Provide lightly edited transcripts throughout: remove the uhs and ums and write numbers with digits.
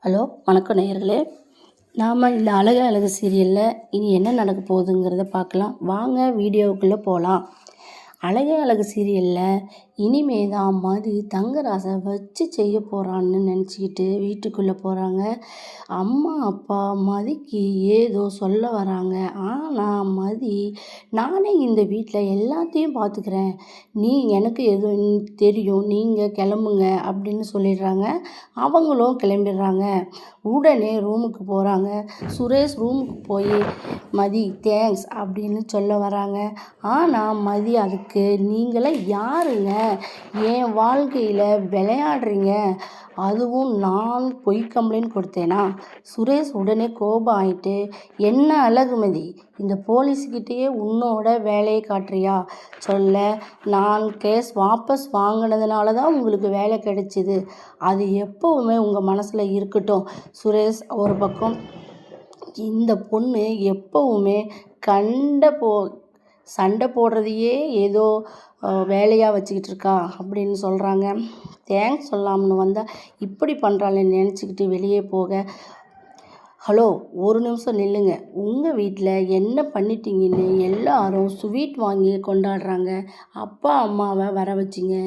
Hello வணக்கம் நேயர்களே. நாம் இந்த அழகு அழகு சீரியலில் இனி என்ன நடக்க போகுதுங்கிறத பார்க்கலாம். வாங்க வீடியோவுக்குள்ளே போகலாம். அழகு அழகு சீரியலில் இனிமே தான் மதி தங்கராசை வச்சு செய்ய போகிறான்னு நினச்சிக்கிட்டு வீட்டுக்குள்ளே போகிறாங்க. அம்மா அப்பா மதிக்கு ஏதோ சொல்ல வராங்க. ஆனால் மதி, நானே இந்த வீட்டில் எல்லாத்தையும் பார்த்துக்கிறேன், நீ எனக்கு எதுவும் தெரியும், நீங்கள் கிளம்புங்க அப்படின்னு சொல்லிடுறாங்க. அவங்களும் கிளம்பிடுறாங்க. உடனே ரூமுக்கு போகிறாங்க. சுரேஷ் ரூமுக்கு போய் மதி தேங்க்ஸ் அப்படின்னு சொல்ல வராங்க. ஆனால் மதி அதுக்கு, நீங்களே யாருங்க, என் வாழ்க்கையில் விளையாடுறீங்க, அதுவும் நான் பொய் கம்ப்ளைண்ட் கொடுத்தேனா? சுரேஷ் உடனே கோபம் ஆகிட்டு, என்ன அழகுமதி, இந்த போலீஸ்கிட்டேயே உன்னோட வேலையை காட்டுறியா? சொல்ல, நான் கேஸ் வாபஸ் வாங்கினதுனால தான் உங்களுக்கு வேலை கிடைச்சிது, அது எப்போவுமே உங்கள் மனசில் இருக்கட்டும். சுரேஷ் ஒரு பக்கம், இந்த பொண்ணு எப்போவுமே சண்டை போடுறதையே ஏதோ வேலையாக வச்சுக்கிட்டு இருக்கா அப்படின்னு சொல்கிறாங்க. தேங்க்ஸ் சொல்லாமனு வந்தால் இப்படி பண்ணுறாள்னு நினச்சிக்கிட்டு வெளியே போக, ஹலோ ஒரு நிமிஷம் நில்லுங்க, உங்கள் வீட்டில் என்ன பண்ணிட்டீங்கன்னு எல்லாரும் ஸ்வீட் வாங்கி கொண்டாடுறாங்க, அப்பா அம்மாவை வர வச்சிங்க,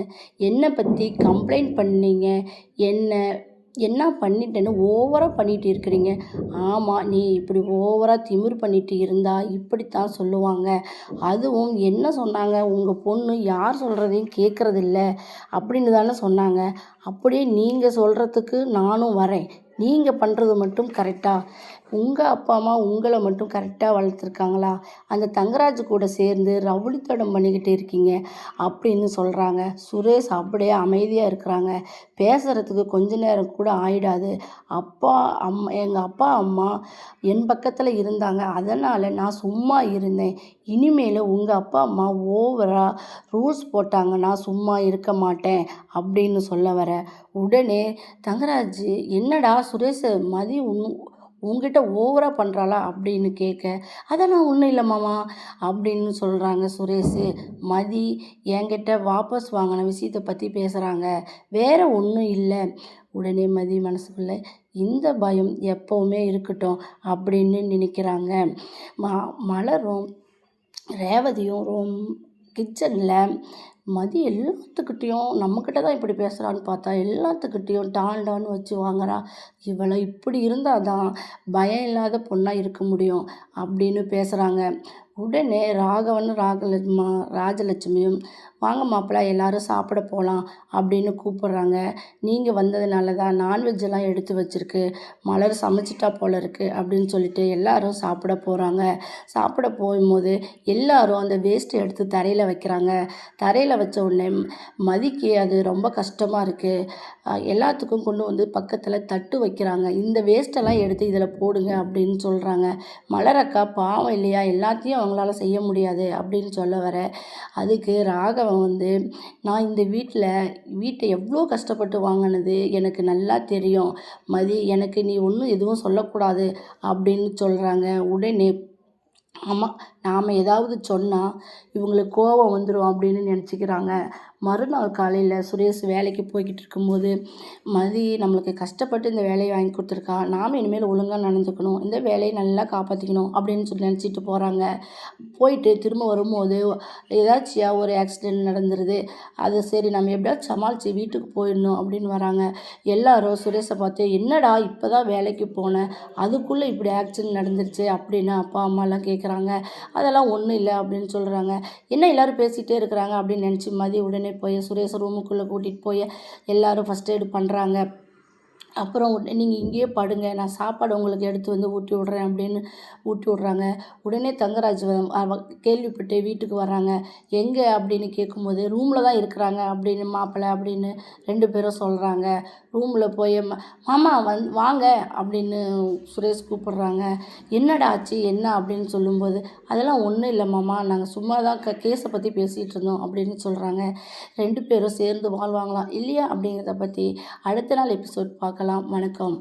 என்னை பற்றி கம்ப்ளைண்ட் பண்ணீங்க, என்ன பண்ணிட்டேன்னு ஓவராக பண்ணிகிட்டு இருக்கிறீங்க. ஆமாம், நீ இப்படி ஓவராக திமிர் பண்ணிட்டு இருந்தால் இப்படித்தான் சொல்லுவாங்க. அதுவும் என்ன சொன்னாங்க, உங்கள் பொண்ணு யார் சொல்கிறதையும் கேட்குறதில்ல அப்படின்னு தானே சொன்னாங்க. அப்படியே நீங்கள் சொல்கிறதுக்கு நானும் வரேன். நீங்கள் பண்ணுறது மட்டும் கரெக்டாக? உங்கள் அப்பா அம்மா உங்களை மட்டும் கரெக்டாக வளர்த்துருக்காங்களா? அந்த தங்கராஜ் கூட சேர்ந்து ரவுடித்தனம் பண்ணிக்கிட்டு இருக்கீங்க அப்படின்னு சொல்கிறாங்க. சுரேஷ் அப்படியே அமைதியாக இருக்கிறாங்க. பேசுகிறதுக்கு கொஞ்ச நேரம் கூட ஆயிடாது. எங்கள் அப்பா அம்மா என் பக்கத்தில் இருந்தாங்க, அதனால் நான் சும்மா இருந்தேன். இனிமேல் உங்கள் அப்பா அம்மா ஓவராக ரூல்ஸ் போட்டாங்கன்னா சும்மா இருக்க மாட்டேன் அப்படின்னு சொல்ல வர, உடனே தங்கராஜ், என்னடா சுரேஷ், மதி உங்ககிட்ட ஓவராக பண்ணுறாளா அப்படின்னு கேட்க, அதெல்லாம் ஒன்றும் இல்லை மாமா அப்படின்னு சொல்கிறாங்க சுரேஷ். மதி என்கிட்ட வாபஸ் வாங்கின விஷயத்தை பற்றி பேசுகிறாங்க, வேறு ஒன்றும் இல்லை. உடனே மதி மனசுக்குள்ளே, இந்த பயம் எப்போவுமே இருக்கட்டும் அப்படின்னு நினைக்கிறாங்க. மலரும் ரேவதியும் கிச்சனில் மதி எல்லாத்துக்கிட்டேயும் நம்மக்கிட்ட தான் இப்படி பேசுகிறான்னு பார்த்தா எல்லாத்துக்கிட்டேயும் டான்னு வச்சு வாங்குறா. இவளை இப்படி இருந்தால் தான் பயம் இல்லாத பொண்ணாக இருக்க முடியும் அப்படின்னு பேசுகிறாங்க. உடனே ராஜலட்சுமியும், வாங்க மாப்பிள்ளை எல்லோரும் சாப்பிட போகலாம் அப்படின்னு கூப்பிட்றாங்க. நீங்கள் வந்ததுனால தான் நான்வெஜ்ஜெல்லாம் எடுத்து வச்சுருக்கு, மலர் சமைச்சிட்டா போல இருக்குது அப்படின்னு சொல்லிட்டு எல்லாரும் சாப்பிட போகிறாங்க. சாப்பிட போகும்போது எல்லாரும் அந்த வேஸ்ட்டை எடுத்து தரையில் வைக்கிறாங்க. தரையில் வச்ச உடனே மதிக்கு அது ரொம்ப கஷ்டமாக இருக்குது. எல்லாத்துக்கும் கொண்டு வந்து பக்கத்தில் தட்டு வைக்கிறாங்க. இந்த வேஸ்ட்டெல்லாம் எடுத்து இதில் போடுங்க அப்படின்னு சொல்கிறாங்க. மலரக்கா பாவம் இல்லையா, எல்லாத்தையும் அவங்களால செய்ய முடியாது அப்படின்னு சொல்ல வர, அதுக்கு ராகவன் நான் இந்த வீட்டை எவ்வளோ கஷ்டப்பட்டு வாங்கினது எனக்கு நல்லா தெரியும் மதி, எனக்கு நீ ஒன்றும் எதுவும் சொல்லக்கூடாது அப்படின்னு சொல்கிறாங்க. உடனே, ஆமாம், நாம் ஏதாவது சொன்னால் இவங்களுக்கு கோபம் வந்துடும் அப்படின்னு நினச்சிக்கிறாங்க. மறுநாள் காலையில் சுரேஷ் வேலைக்கு போய்கிட்டு இருக்கும்போது, மதி நம்மளுக்கு கஷ்டப்பட்டு இந்த வேலையை வாங்கி கொடுத்துருக்கா, நாம் இனிமேல் ஒழுங்காக நடந்துக்கணும், இந்த வேலையை நல்லா காப்பாற்றிக்கணும் அப்படின்னு சொல்லி நினச்சிட்டு போகிறாங்க. போயிட்டு திரும்ப வரும்போது ஏதாச்சும் ஒரு ஆக்சிடெண்ட் நடந்துருது. அது சரி, நம்ம எப்படியாவது சமாளித்து வீட்டுக்கு போயிடணும் அப்படின்னு வராங்க. எல்லாரும் சுரேஷை பார்த்து, என்னடா இப்போ தான் வேலைக்கு போனேன், அதுக்குள்ளே இப்படி ஆக்சிடெண்ட் நடந்துருச்சு அப்படின்னு அப்பா அம்மாலாம் கேட்குறாங்க. அதெல்லாம் ஒன்றும் இல்லை அப்படின்னு சொல்கிறாங்க. என்ன எல்லோரும் பேசிகிட்டே இருக்கிறாங்க அப்படின்னு நினச்சி மதி உடனே போய் சுரேஷ் ரூமுக்குள்ளே கூட்டிகிட்டு போய் எல்லோரும் ஃபஸ்ட் எய்டு பண்ணுறாங்க. அப்புறம் நீங்கள் இங்கேயே படுங்க, நான் சாப்பாடு உங்களுக்கு எடுத்து வந்து ஊட்டி விட்றேன் அப்படின்னு ஊட்டி விட்றாங்க. உடனே தங்கராஜ் கேள்விப்பட்டு வீட்டுக்கு வராங்க. எங்கே அப்படின்னு கேட்கும்போது, ரூமில் தான் இருக்கிறாங்க அப்படின்னு மாப்பிள்ளை அப்படின்னு 2 பேரும் சொல்கிறாங்க. ரூமில் போய் மாமா வாங்க அப்படின்னு சுரேஷ் கூப்பிடுறாங்க. என்னடா ஆச்சு என்ன அப்படின்னு சொல்லும்போது, அதெல்லாம் ஒன்றும் இல்லை மாமா, நாங்கள் சும்மா தான் கேஸை பற்றி பேசிகிட்டு இருந்தோம் அப்படின்னு சொல்கிறாங்க. 2 பேரும் சேர்ந்து வாழ்வாங்களாம் இல்லையா அப்படிங்கிறத பற்றி அடுத்த நாள் எபிசோட் பார்க்கலாம். வணக்கம்.